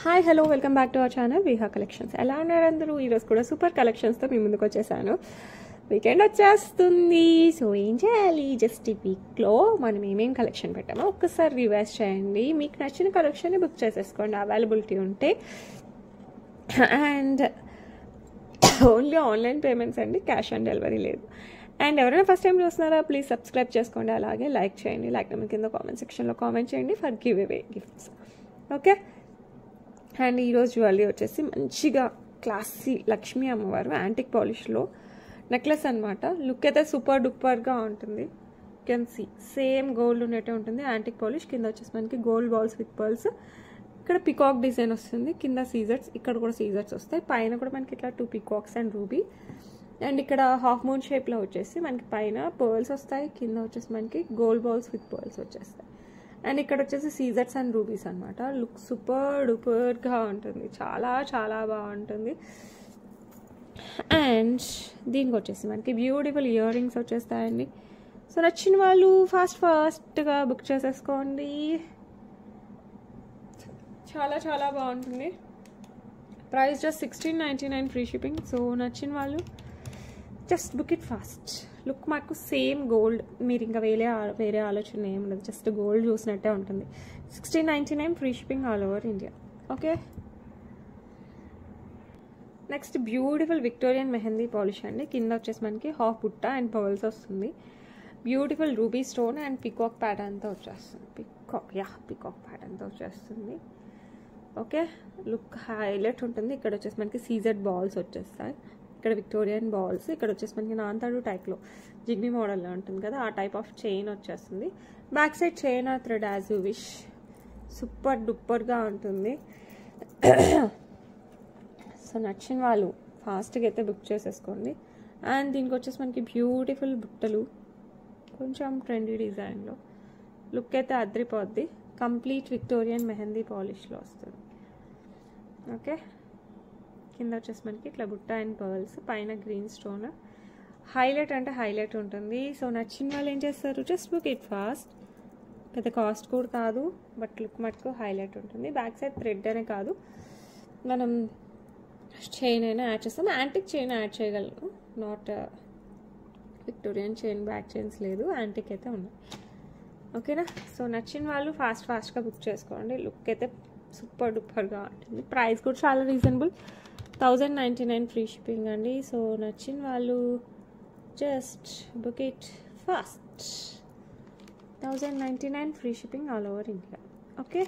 Hi hello welcome back to our channel Viha collections. ఎలా ఉన్నారు అందరూ? ఈరోజు కూడా సూపర్ కలెక్షన్స్తో మీ ముందుకు వచ్చేసాను. వీకెండ్ వచ్చేస్తుంది, సో ఏం చేయాలి? జస్ట్ ఈ వీక్లో మనం ఏమేం కలెక్షన్ పెట్టామో ఒక్కసారి రివైజ్ చేయండి. మీకు నచ్చిన కలెక్షన్ని బుక్ చేసేసుకోండి అవైలబిలిటీ ఉంటే. అండ్ ఓన్లీ ఆన్లైన్ పేమెంట్స్ అండి, క్యాష్ ఆన్ డెలివరీ లేదు. అండ్ ఎవరైనా ఫస్ట్ టైం చూస్తున్నారా ప్లీజ్ సబ్స్క్రైబ్ చేసుకోండి, అలాగే లైక్ చేయండి. లైక్ నెంబర్ కింద కామెంట్ సెక్షన్లో కామెంట్ చేయండి for giveaway gifts. Okay. And ఈరోజు జ్యువెలరీ వచ్చేసి మంచిగా క్లాసీ లక్ష్మీ అమ్మవారు యాంటిక్ పాలిష్లో నెక్లెస్ అనమాట. లుక్ అయితే సూపర్ డూపర్గా ఉంటుంది. కెన్ సీ సేమ్ గోల్డ్ ఉన్నట్టే ఉంటుంది. యాంటిక్ పాలిష్ కింద వచ్చేసి మనకి గోల్డ్ బాల్స్ విత్ పర్ల్స్. ఇక్కడ పికాక్ డిజైన్ వస్తుంది, కింద సీజర్స్, ఇక్కడ కూడా సీజర్స్ వస్తాయి. పైన కూడా మనకి ఇట్లా 2 పికాక్స్ అండ్ రూబీ. అండ్ ఇక్కడ హాఫ్ మూన్ షేప్లో వచ్చేసి మనకి పైన పర్ల్స్ వస్తాయి, కింద వచ్చేసి మనకి గోల్డ్ బాల్స్ విత్ పర్ల్స్ వచ్చేస్తాయి. అండ్ ఇక్కడ వచ్చేసి సీజర్స్ అండ్ రూబీస్ అనమాట. లుక్ సూపర్ డూపర్గా ఉంటుంది, చాలా చాలా బాగుంటుంది. అండ్ దీనికి వచ్చేసి మనకి బ్యూటిఫుల్ ఇయర్ రింగ్స్ వచ్చేస్తాయండి. సో నచ్చిన వాళ్ళు ఫాస్ట్గా బుక్ చేసేసుకోండి. చాలా చాలా బాగుంటుంది. Price just 1699 free shipping. So నచ్చిన వాళ్ళు just book it fast. Look మాకు సేమ్ గోల్డ్, మీరు ఇంకా వేరే ఆలోచన ఏం ఉండదు, జస్ట్ గోల్డ్ చూసినట్టే ఉంటుంది. 1699 free shipping all over India. Okay. Next beautiful Victorian mehndi polish అండి. కింద వచ్చేసి మనకి హాఫ్ బుట్ట అండ్ పర్ల్స్ వస్తుంది. Beautiful ruby stone and peacock ప్యాటర్న్తో వచ్చేస్తుంది. పికాక్ ప్యాటర్న్తో వచ్చేస్తుంది. ఓకే. లుక్ హైలైట్ ఉంటుంది. ఇక్కడ వచ్చేసి మనకి సీజెడ్ బాల్స్ వచ్చేస్తాయి. ఇక్కడ విక్టోరియన్ బాల్స్, ఇక్కడ వచ్చేసి మనకి నాంతాడు టైప్లో జిగ్నీ మోడల్లో ఉంటుంది కదా, ఆ టైప్ ఆఫ్ చైన్ వచ్చేస్తుంది. Back side chain or thread as you wish. Super డూపర్గా ఉంటుంది. సో నచ్చిన వాళ్ళు ఫాస్ట్గా అయితే బుక్ చేసేసుకోండి. అండ్ దీనికి వచ్చేసి మనకి బ్యూటిఫుల్ బుట్టలు, కొంచెం ట్రెండీ డిజైన్లో. లుక్ అయితే అద్రిపోద్ది. కంప్లీట్ విక్టోరియన్ మెహందీ పాలిష్లో వస్తుంది. ఓకే. కింద వచ్చేసి మనకి ఇట్లా బుట్ట అండ్ పర్ల్స్, పైన గ్రీన్ స్టోన్. హైలైట్ అంటే హైలైట్ ఉంటుంది. సో నచ్చిన వాళ్ళు ఏం చేస్తారు, జస్ట్ బుక్ ఇట్ ఫాస్ట్. పెద్ద కాస్ట్ కూడా కాదు, బట్ లుక్ మటుకు హైలైట్ ఉంటుంది. బ్యాక్ సైడ్ థ్రెడ్ అనే కాదు, మనం చైన్ అయినా యాడ్ చేస్తాం. యాంటిక్ చైన్ యాడ్ చేయగలరు, not Victorian chain. Back chains లేదు, యాంటిక్ అయితే ఉన్నాయి. ఓకేనా. సో నచ్చిన వాళ్ళు ఫాస్ట్గా బుక్ చేసుకోండి. లుక్ అయితే సూపర్ డూపర్గా ఉంటుంది. ప్రైస్ కూడా చాలా రీజనబుల్, 1099 ఫ్రీ షిప్పింగ్ అండి. సో నచ్చిన వాళ్ళు just book it fast. 1099 free shipping all over India. Okay.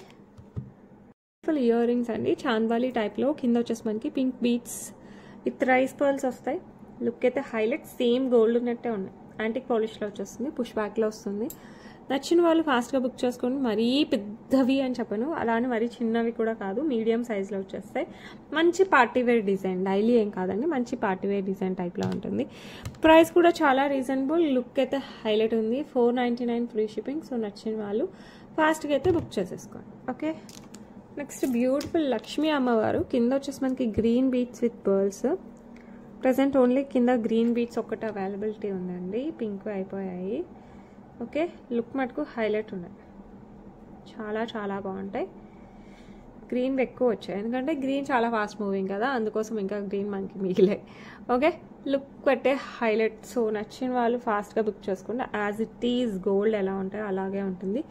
Full ear rings అండి, చాంద్వాలి టైప్లో. కింద వచ్చేసి మనకి pink beads with rice pearls వస్తాయి. లుక్ అయితే హైలైట్, సేమ్ గోల్డ్ ఉన్నట్టే ఉన్నాయి. యాంటిక్ పాలిష్లో వచ్చేస్తుంది, పుష్ బ్యాక్లో వస్తుంది. నచ్చిన వాళ్ళు ఫాస్ట్గా బుక్ చేసుకోండి. మరీ పెద్దవి అని చెప్పను, అలానే మరీ చిన్నవి కూడా కాదు, మీడియం సైజ్లో వచ్చేస్తాయి. మంచి పార్టీవేర్ డిజైన్, డైలీ ఏం కాదండి, మంచి పార్టీవేర్ డిజైన్ టైప్లో ఉంటుంది. ప్రైస్ కూడా చాలా రీజనబుల్. లుక్ అయితే హైలైట్ ఉంది. 499 ఫ్రీ షిప్పింగ్. సో నచ్చిన వాళ్ళు ఫాస్ట్గా అయితే బుక్ చేసేసుకోండి. ఓకే. నెక్స్ట్ బ్యూటిఫుల్ లక్ష్మీ అమ్మవారు. కింద వచ్చేసి మనకి green beads with pearls. Present only కింద గ్రీన్ బీట్స్ ఒక్కటి అవైలబిలిటీ ఉందండి, పింక్ అయిపోయాయి. ఓకే. లుక్ మటుకు హైలైట్ ఉన్నాయి, చాలా చాలా బాగుంటాయి. గ్రీన్ ఎక్కువ వచ్చాయి, ఎందుకంటే గ్రీన్ చాలా ఫాస్ట్ మూవింగ్ కదా, అందుకోసం ఇంకా గ్రీన్ మనకి మిగిలాయి. ఓకే. లుక్ పెట్టే హైలైట్. సో నచ్చిన వాళ్ళు ఫాస్ట్గా బుక్ చేసుకోండి. యాజ్ ఇట్ ఈజ్ గోల్డ్ ఎలా ఉంటాయో అలాగే ఉంటుంది.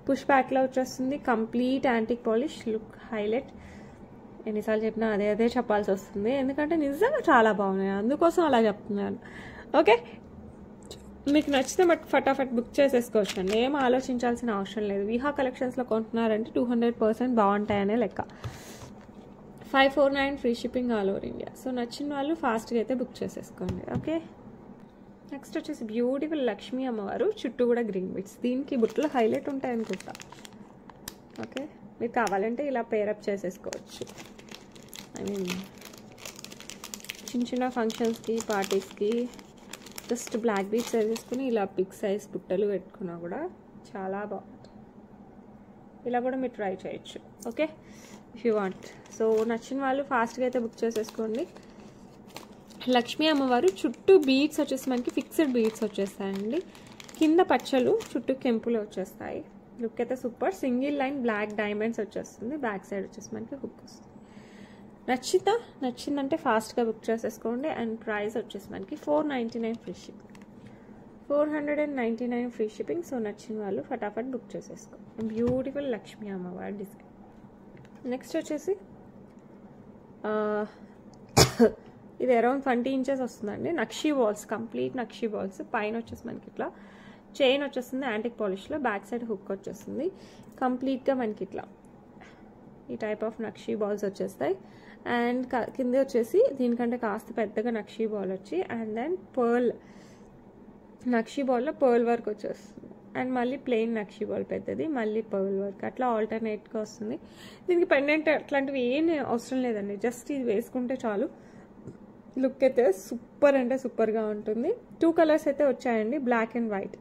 పుష్ బ్యాక్లో వచ్చేస్తుంది. Complete antique polish. Look highlight. ఎన్నిసార్లు చెప్పినా అదే చెప్పాల్సి వస్తుంది, ఎందుకంటే నిజంగా చాలా బాగున్నాయి, అందుకోసం అలా చెప్తున్నాను. ఓకే. మీకు నచ్చితే బట్ ఫటాఫట్ బుక్ చేసేసుకోవచ్చు అండి, ఏం ఆలోచించాల్సిన అవసరం లేదు. విహా కలెక్షన్స్లో కొంటున్నారంటే 200% బాగుంటాయనే లెక్క. 549 free shipping all over India. So నచ్చిన వాళ్ళు ఫాస్ట్గా అయితే బుక్ చేసేసుకోండి. ఓకే. నెక్స్ట్ వచ్చేసి బ్యూటిఫుల్ లక్ష్మీ అమ్మవారు, చుట్టూ కూడా గ్రీన్ బీట్స్. దీనికి బుట్టలు హైలైట్ ఉంటాయి అనుకుంటా. ఓకే. మీకు కావాలంటే ఇలా పేరప్ చేసేసుకోవచ్చు. ఐ మీన్ చిన్న ఫంక్షన్స్కి, పార్టీస్కి జస్ట్ బ్లాక్ బీట్స్ వేసేసుకుని ఇలా బిగ్ సైజ్ బుట్టలు పెట్టుకున్నా కూడా చాలా బాగుంటుంది. ఇలా కూడా మీరు ట్రై చేయొచ్చు. Okay, if you want. So నచ్చిన వాళ్ళు ఫాస్ట్గా అయితే బుక్ చేసేసుకోండి. లక్ష్మీ అమ్మవారు చుట్టూ బీట్స్ వచ్చేసి మనకి ఫిక్స్డ్ బీట్స్ వచ్చేస్తాయండి. కింద పచ్చలు, చుట్టూ కెంపులు వచ్చేస్తాయి. లుక్ అయితే super. Single line black diamonds వచ్చేస్తుంది. బ్యాక్ సైడ్ వచ్చేసి మనకి హుక్ వస్తుంది. నచ్చిందంటే ఫాస్ట్గా బుక్ చేసేసుకోండి. అండ్ ప్రైస్ వచ్చేసి మనకి 499 free shipping. 499 free shipping. So నచ్చిన వాళ్ళు ఫటాఫట్ బుక్ చేసేసుకో. బ్యూటిఫుల్ లక్ష్మీ అమ్మవారి డిజైన్. నెక్స్ట్ వచ్చేసి ఇది అరౌండ్ 20 ఇంచెస్ వస్తుందండి. నక్షీ బాల్స్, కంప్లీట్ నక్షీ బాల్స్. పైన వచ్చేసి మనకి ఇట్లా చైన్ వచ్చేస్తుంది యాంటిక్ పాలిష్లో. బ్యాక్ సైడ్ హుక్ వచ్చేస్తుంది. కంప్లీట్గా మనకి ఇట్లా ఈ టైప్ ఆఫ్ నక్షీ బాల్స్ వచ్చేస్తాయి. అండ్ కింద వచ్చేసి దీనికంటే కాస్త పెద్దగా నక్షీ బాల్ వచ్చి అండ్ దెన్ పర్ల్ నక్షీ బాల్లో పర్ల్ వర్క్ వచ్చేస్తుంది. అండ్ మళ్ళీ ప్లెయిన్ నక్షీ బాల్ పెద్దది, మళ్ళీ పర్ల్ వర్క్, అట్లా ఆల్టర్నేట్గా వస్తుంది. దీనికి పెండెంట్ అట్లాంటివి ఏం అవసరం లేదండి. జస్ట్ ఇది వేసుకుంటే చాలు. లుక్ అయితే సూపర్ అంటే సూపర్గా ఉంటుంది. 2 కలర్స్ అయితే వచ్చాయండి, బ్లాక్ అండ్ వైట్.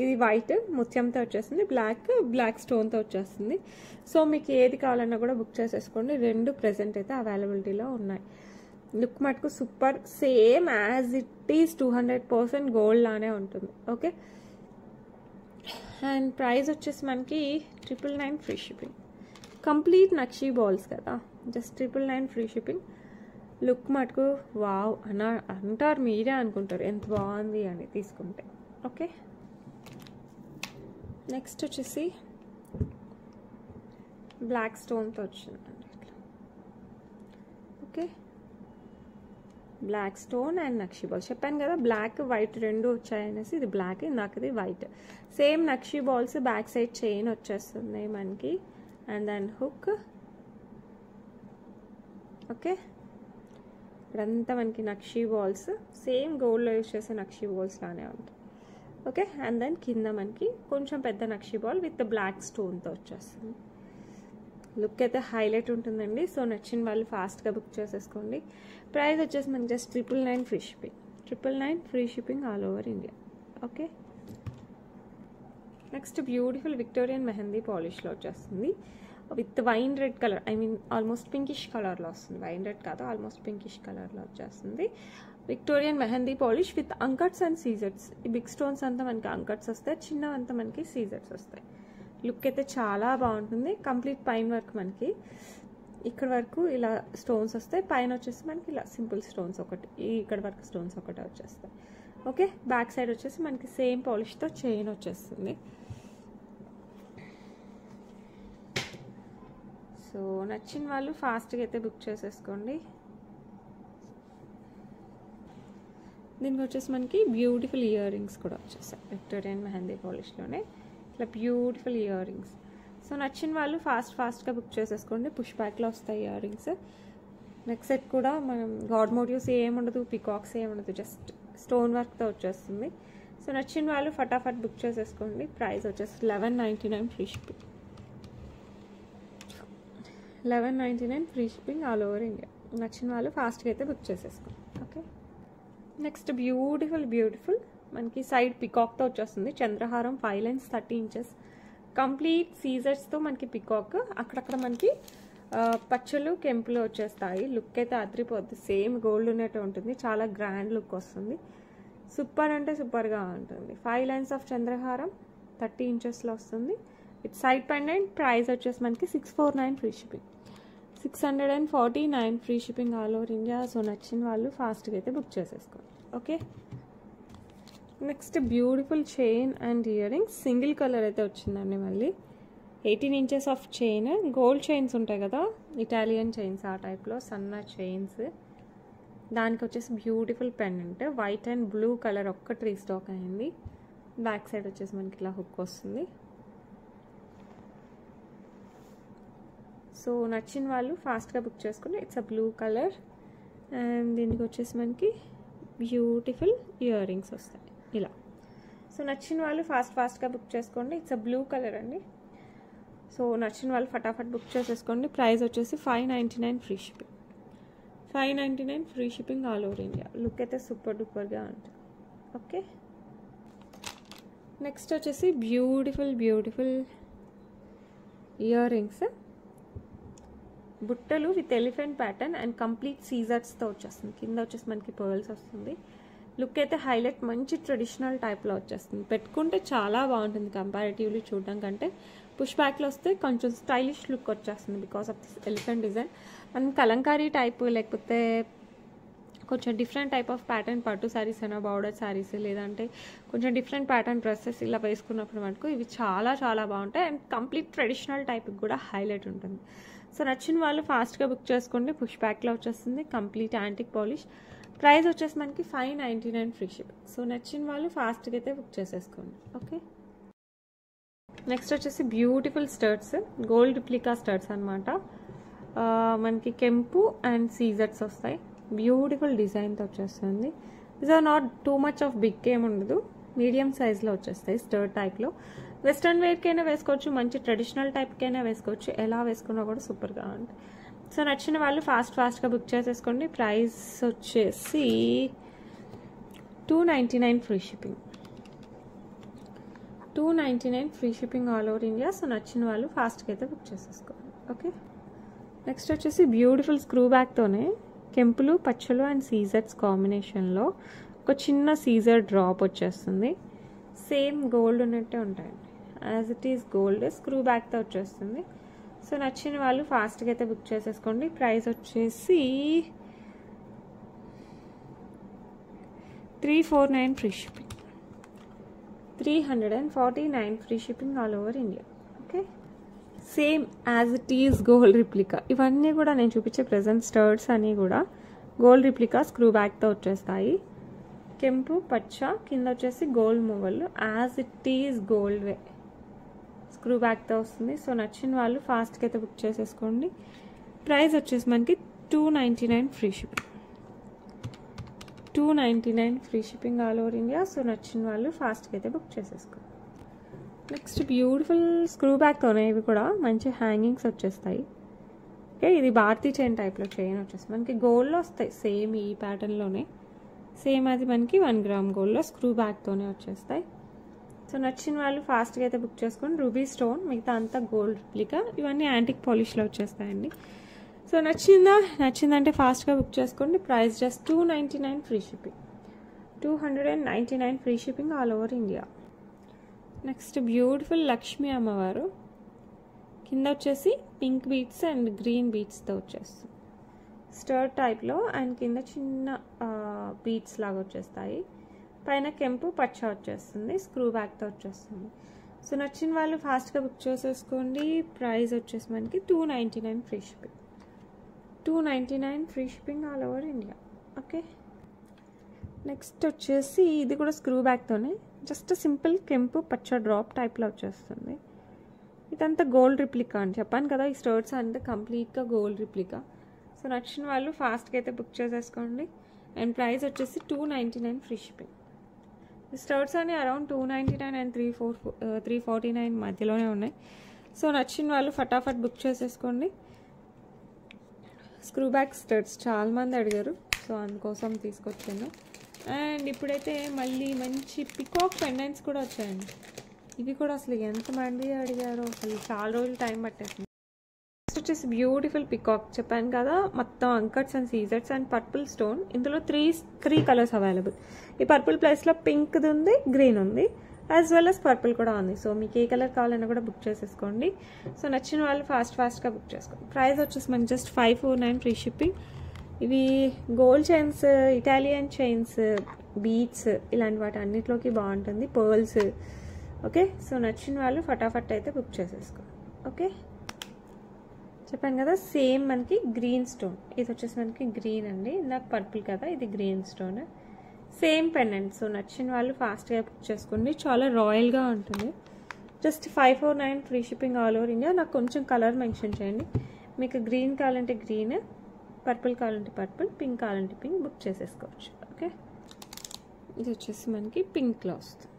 ఇది వైట్ ముత్యంతో వచ్చేస్తుంది, బ్లాక్ స్టోన్తో వచ్చేస్తుంది. సో మీకు ఏది కావాలన్నా కూడా బుక్ చేసేసుకోండి. 2 ప్రెజెంట్ అయితే అవైలబిలిటీలో ఉన్నాయి. లుక్ మటుకు super, same as it is 200% gold లానే ఉంటుంది. ఓకే, అండ్ ప్రైస్ వచ్చేసి మనకి 999 ఫ్రీ షిప్పింగ్. కంప్లీట్ నక్షీ బాల్స్ కదా, జస్ట్ 999 ఫ్రీ షిప్పింగ్. లుక్ మటుకు వావ్ అంటారు, మీరే అనుకుంటారు ఎంత బాగుంది అని తీసుకుంటే. ఓకే, నెక్స్ట్ వచ్చేసి బ్లాక్ స్టోన్తో వచ్చిందండి ఇట్లా. ఓకే, బ్లాక్ స్టోన్ అండ్ నక్షీ బాల్స్. చెప్పాను కదా బ్లాక్ వైట్ 2 వచ్చాయనేసి. ఇది బ్లాక్, ఇందాకది వైట్. సేమ్ నక్షీ బాల్స్, బ్యాక్ సైడ్ చైన్ వచ్చేస్తుంది మనకి అండ్ దెన్ హుక్. ఓకే, ఇక్కడంతా మనకి నక్షీ బాల్స్, సేమ్ గోల్డ్లో యూజ్ చేసే నక్షీ బాల్స్ లానే ఉంటాయి. ఓకే, అండ్ దెన్ కింద మనకి కొంచెం పెద్ద నక్షీ బాల్ విత్ బ్లాక్ స్టోన్తో వచ్చేస్తుంది. లుక్ అయితే హైలైట్ ఉంటుందండి. సో నచ్చిన వాళ్ళు ఫాస్ట్గా బుక్ చేసేసుకోండి. ప్రైస్ వచ్చేసి మనకి just 999 free shipping. 999 free shipping all over India. Okay, next beautiful Victorian mehndi పాలిష్లో వచ్చేస్తుంది with wine red colour, I mean almost pinkish కలర్లో వస్తుంది. వైన్ రెడ్ కాదు, ఆల్మోస్ట్ పింకిష్ కలర్లో వచ్చేస్తుంది. Victorian mehndi polish with uncuts and సీజర్స్. ఈ బిగ్ స్టోన్స్ అంతా మనకి అంకట్స్ వస్తాయి, చిన్నవంతా మనకి సీజర్స్ వస్తాయి. లుక్ అయితే చాలా బాగుంటుంది. కంప్లీట్ పైన వర్క్ మనకి ఇక్కడ వరకు ఇలా స్టోన్స్ వస్తాయి, పైన వచ్చేసి మనకి ఇలా సింపుల్ స్టోన్స్ ఒకటి, ఇక్కడ వరకు స్టోన్స్ ఒకటే వచ్చేస్తాయి. ఓకే, బ్యాక్ సైడ్ వచ్చేసి మనకి సేమ్ పాలిష్తో చైన్ వచ్చేస్తుంది. సో నచ్చిన వాళ్ళు ఫాస్ట్గా అయితే బుక్ చేసేసుకోండి. దీనికి వచ్చేసి మనకి బ్యూటిఫుల్ ఇయర్ రింగ్స్ కూడా వచ్చేసాయి విక్టోరియన్ మెహందీ పాలిష్లోనే. ఇట్లా బ్యూటిఫుల్ ఇయర్ రింగ్స్. సో నచ్చిన వాళ్ళు ఫాస్ట్గా బుక్ చేసేసుకోండి. పుష్ బ్యాక్లో వస్తాయి ఇయర్ రింగ్స్. నెక్స్ట్ సెట్ కూడా మనం గాడ్ మోటివ్స్ ఏముండదు, పికాక్స్ ఏముండదు, జస్ట్ స్టోన్ వర్క్తో వచ్చేస్తుంది. సో నచ్చిన వాళ్ళు ఫటాఫట్ బుక్ చేసేసుకోండి. ప్రైస్ వచ్చేసి 1199 free shipping. 1199 free shipping all over India. నచ్చిన వాళ్ళు ఫాస్ట్గా అయితే బుక్ చేసేసుకోండి. ఓకే, నెక్స్ట్ బ్యూటిఫుల్ మనకి సైడ్ పికాక్తో వచ్చేస్తుంది. చంద్రహారం 5 లైన్స్ 30 ఇంచెస్ కంప్లీట్ సీజర్స్తో మనకి పికాక్. అక్కడక్కడ మనకి పచ్చలు కెంపులు వచ్చేస్తాయి. లుక్ అయితే అదిరిపోద్ది, సేమ్ గోల్డ్ ఉన్నట్టు ఉంటుంది. చాలా గ్రాండ్ లుక్ వస్తుంది. సూపర్ అంటే సూపర్గా ఉంటుంది. 5 లైన్స్ ఆఫ్ చంద్రహారం 30 ఇంచెస్లో వస్తుంది. It side pendant. ప్రైస్ వచ్చేసి మనకి 649 free shipping. 649 free shipping all over India. So నచ్చిన వాళ్ళు ఫాస్ట్గా అయితే బుక్ చేసేసుకోండి. Okay, next beautiful chain and ear rings. Single colour అయితే వచ్చిందండి. మళ్ళీ 18 inches of chain. Gold chains ఉంటాయి కదా, ఇటాలియన్ చైన్స్, ఆ టైప్లో సన్న చైన్స్. దానికి వచ్చేసి beautiful pendant white and blue colour ఒక్కటి రీస్టాక్ అయింది. బ్యాక్ సైడ్ వచ్చేసి మనకి ఇలా హుక్ వస్తుంది. సో నచ్చిన వాళ్ళు ఫాస్ట్గా బుక్ చేసుకుని. It's a blue colour and దీనికి వచ్చేసి మనకి బ్యూటిఫుల్ ఇయర్ రింగ్స్ వస్తాయి ఇలా. సో నచ్చిన వాళ్ళు ఫాస్ట్గా బుక్ చేసుకోండి. ఇట్స్ అ బ్లూ కలర్ అండి. సో నచ్చిన వాళ్ళు ఫటాఫట్ బుక్ చేసేసుకోండి. ప్రైస్ వచ్చేసి 599 free shipping. 599 free shipping all over India. Look అయితే సూపర్ డూపర్గా ఉంటుంది. ఓకే, నెక్స్ట్ వచ్చేసి బ్యూటిఫుల్ ఇయర్ రింగ్స్. బుట్టలు with elephant pattern and complete సీజర్స్తో వచ్చేస్తుంది. కింద వచ్చేసి మనకి పర్ల్స్ వస్తుంది. లుక్ అయితే హైలైట్ మంచి ట్రెడిషనల్ టైప్లో వచ్చేస్తుంది. పెట్టుకుంటే చాలా బాగుంటుంది కంపారిటివ్లీ చూడడం కంటే. పుష్ బ్యాక్లో వస్తే కొంచెం స్టైలిష్ లుక్ వచ్చేస్తుంది because of this elephant design. And Kalamkari type లేకపోతే కొంచెం డిఫరెంట్ టైప్ ఆఫ్ ప్యాటర్న్ పట్టు శారీస్ అయినా బార్డర్ శారీస్ లేదంటే కొంచెం డిఫరెంట్ ప్యాటర్న్ డ్రెస్సెస్ ఇలా వేసుకున్నప్పుడు మటుకు ఇవి చాలా చాలా బాగుంటాయి. అండ్ కంప్లీట్ ట్రెడిషనల్ టైప్కి కూడా హైలైట్ ఉంటుంది. సో నచ్చిన వాళ్ళు ఫాస్ట్గా బుక్ చేసుకోండి. పుష్ బ్యాక్లో వచ్చేస్తుంది, కంప్లీట్ యాంటిక్ పాలిష్. ప్రైస్ వచ్చేసి మనకి 599 ఫ్రీ షిప్. సో నచ్చిన వాళ్ళు ఫాస్ట్గా అయితే బుక్ చేసేసుకోండి. ఓకే, నెక్స్ట్ వచ్చేసి beautiful studs, gold replica studs అనమాట. మనకి కెంపు అండ్ సీజర్స్ వస్తాయి. బ్యూటిఫుల్ డిజైన్తో వచ్చేస్తుంది. This are not too much of big ఏం ఉండదు, మీడియం సైజ్లో వచ్చేస్తాయి. స్టర్ట్ టైప్లో వెస్ట్రన్ వేర్కైనా వేసుకోవచ్చు, మంచి ట్రెడిషనల్ టైప్కైనా వేసుకోవచ్చు. ఎలా వేసుకున్నా కూడా సూపర్గా ఉంటుంది. సో నచ్చిన వాళ్ళు ఫాస్ట్గా బుక్ చేసేసుకోండి. ప్రైస్ వచ్చేసి 299 free shipping. 299 free shipping all over India. So నచ్చిన వాళ్ళు ఫాస్ట్గా అయితే బుక్ చేసేసుకోండి. ఓకే, నెక్స్ట్ వచ్చేసి బ్యూటిఫుల్ స్క్రూ బ్యాక్తోనే కెంపులు పచ్చలు అండ్ సీజర్స్ కాంబినేషన్లో ఒక చిన్న సీజర్ డ్రాప్ వచ్చేస్తుంది. సేమ్ గోల్డ్ ఉన్నట్టే ఉంటాయండి, as it is gold. Screw బ్యాక్తో వచ్చేస్తుంది. సో నచ్చిన వాళ్ళు ఫాస్ట్గా అయితే బుక్ చేసేసుకోండి. ప్రైస్ వచ్చేసి 349 free shipping. 349 free shipping all over India. Okay, same as it is gold replica. ఇవన్నీ కూడా నేను చూపించే ప్రజెంట్ స్టర్ట్స్ అన్నీ కూడా గోల్డ్ రిప్లికా స్క్రూ బ్యాక్తో వచ్చేస్తాయి. కెంపు పచ్చ కింద వచ్చేసి గోల్డ్ మూవల్, యాజ్ ఇట్ ఈస్ గోల్డ్ వే స్క్రూ బ్యాక్తో వస్తుంది. సో నచ్చిన వాళ్ళు ఫాస్ట్గా అయితే బుక్ చేసేసుకోండి. ప్రైస్ వచ్చేసి మనకి 299 free shipping. 299 free shipping all over India. So నచ్చిన వాళ్ళు ఫాస్ట్గా అయితే బుక్ చేసేసుకోండి. నెక్స్ట్ బ్యూటిఫుల్ స్క్రూ బ్యాక్తోనే ఇవి కూడా మంచి హ్యాంగింగ్స్ వచ్చేస్తాయి. ఓకే, ఇది భారతీ చైన్ టైప్లో చైన్ వచ్చేసి మనకి గోల్డ్లో వస్తాయి. సేమ్ ఈ ప్యాటర్న్లోనే సేమ్ అది మనకి 1 గ్రామ్ గోల్డ్లో స్క్రూ బ్యాక్తోనే వచ్చేస్తాయి. సో నచ్చిన వాళ్ళు ఫాస్ట్గా అయితే బుక్ చేసుకోండి. రూబీ స్టోన్, మిగతా అంతా గోల్డ్ రిప్లికా. ఇవన్నీ యాంటిక్ పాలిష్లో వచ్చేస్తాయండి. సో నచ్చిందంటే ఫాస్ట్గా బుక్ చేసుకోండి. Price just 299 free shipping. 299 free shipping all over India. Next beautiful Lakshmi అమ్మవారు, కింద వచ్చేసి పింక్ బీట్స్ అండ్ గ్రీన్ బీట్స్తో వచ్చేస్తుంది. స్టర్ట్ టైప్లో అండ్ కింద చిన్న బీట్స్ లాగా వచ్చేస్తాయి. పైన కెంపు పచ్చ వచ్చేస్తుంది, స్క్రూ బ్యాక్తో వచ్చేస్తుంది. సో నచ్చిన వాళ్ళు ఫాస్ట్గా బుక్ చేసేసుకోండి. ప్రైస్ వచ్చేసి మనకి 299 free shipping. 299 free shipping all over India. Okay, next వచ్చేసి ఇది కూడా స్క్రూ బ్యాక్తోనే జస్ట్ సింపుల్ కెంపు పచ్చ డ్రాప్ టైప్లో వచ్చేస్తుంది. ఇదంతా గోల్డ్ రిప్లికా అని చెప్పాను కదా, ఈ స్టర్ట్స్ అంతా కంప్లీట్గా గోల్డ్ రిప్లికా. సో నచ్చిన వాళ్ళు ఫాస్ట్గా అయితే బుక్ చేసేసుకోండి. అండ్ ప్రైస్ వచ్చేసి 299 ఫ్రీ షిప్పింగ్. ఈ స్టర్ట్స్ అన్ని అరౌండ్ 299 అండ్ 349 మధ్యలోనే ఉన్నాయి. సో నచ్చిన వాళ్ళు ఫటాఫట్ బుక్ చేసేసుకోండి. స్క్రూ బ్యాక్ స్టర్ట్స్ చాలామంది అడిగారు, సో అందుకోసం తీసుకొచ్చాను. అండ్ ఇప్పుడైతే మళ్ళీ మంచి పికాక్ పెండెంట్స్ కూడా వచ్చాయండి. ఇవి కూడా అసలు ఎంతమంది అడిగారో, అసలు చాలా రోజులు టైం పట్టేసింది. నెక్స్ట్ వచ్చేసి బ్యూటిఫుల్ పికాక్ చెప్పాను కదా, మొత్తం అంకట్స్ అండ్ సీజర్స్ అండ్ పర్పుల్ స్టోన్. ఇందులో త్రీ కలర్స్ అవైలబుల్. ఈ పర్పుల్ ప్లేస్లో పింక్ది ఉంది, గ్రీన్ ఉంది, యాజ్ వెల్ అస్ పర్పుల్ కూడా ఉంది. సో మీకు ఏ కలర్ కావాలన్నా కూడా బుక్ చేసేసుకోండి. సో నచ్చిన వాళ్ళు ఫాస్ట్గా బుక్ చేసుకోండి. ప్రైస్ వచ్చేసి మనకి జస్ట్ 549 ఫ్రీ షిప్పింగ్. ఇవి gold chains, Italian chains, beads ఇలాంటి వాటి అన్నిట్లోకి బాగుంటుంది, పర్ల్స్. ఓకే, సో నచ్చిన వాళ్ళు ఫటాఫట్ అయితే బుక్ చేసేసుకోండి. ఓకే, చెప్పాను కదా సేమ్ మనకి గ్రీన్ స్టోన్. ఇది వచ్చేసి మనకి గ్రీన్ అండి, ఇందాక పర్పుల్ కదా, ఇది green stone. Same pendant. So నచ్చిన వాళ్ళు ఫాస్ట్గా బుక్ చేసుకోండి. చాలా రాయల్గా ఉంటుంది. Just 549 free shipping all over India. నాకు కొంచెం కలర్ మెన్షన్ చేయండి. మీకు గ్రీన్ కావాలంటే గ్రీన్, పర్పుల్ కావాలంటే పర్పుల్, పింక్ కావాలంటే పింక్ బుక్ చేసేసుకోవచ్చు. ఓకే, ఇది వచ్చేసి మనకి పింక్లో వస్తుంది.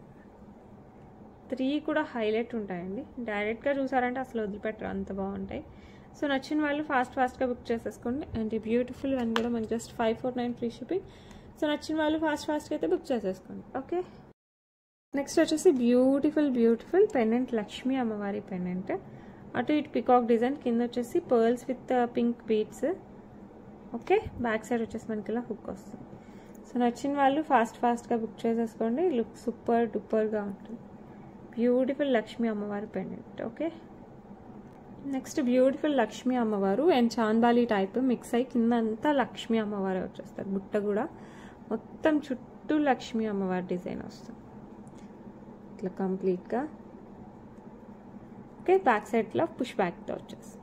3 కూడా హైలైట్ ఉంటాయండి. డైరెక్ట్గా చూసారంటే అసలు వదిలిపెట్టరు, అంత బాగుంటాయి. సో నచ్చిన వాళ్ళు ఫాస్ట్గా బుక్ చేసేసుకోండి. అండ్ ఈ బ్యూటిఫుల్ వన్ కూడా మనకి జస్ట్ 549 ఫ్రీ షిప్పింగ్. సో నచ్చిన వాళ్ళు ఫాస్ట్గా అయితే బుక్ చేసేసుకోండి. ఓకే, నెక్స్ట్ వచ్చేసి బ్యూటిఫుల్ పెండెంట్, లక్ష్మీ అమ్మవారి పెండెంట్. అటు ఇటు పికాక్ డిజైన్, కింద వచ్చేసి pearls with pink beats. Okay, back side వచ్చేసి మనకి ఇలా హుక్ వస్తుంది. సో నచ్చిన వాళ్ళు ఫాస్ట్గా బుక్ చేసేసుకోండి. లుక్ సూపర్ డూపర్గా ఉంటుంది. బ్యూటిఫుల్ లక్ష్మీ అమ్మవారి pendant. Okay, next beautiful Lakshmi అమ్మవారు అండ్ చాందాలి టైప్ మిక్స్ అయ్యి కింద అంతా లక్ష్మీ అమ్మవారు వచ్చేస్తారు. బుట్ట కూడా మొత్తం చుట్టూ లక్ష్మీ అమ్మవారి డిజైన్ వస్తుంది ఇట్లా కంప్లీట్గా. ఓకే, బ్యాక్ సైడ్లో పుష్ బ్యాక్తో వచ్చేస్తుంది.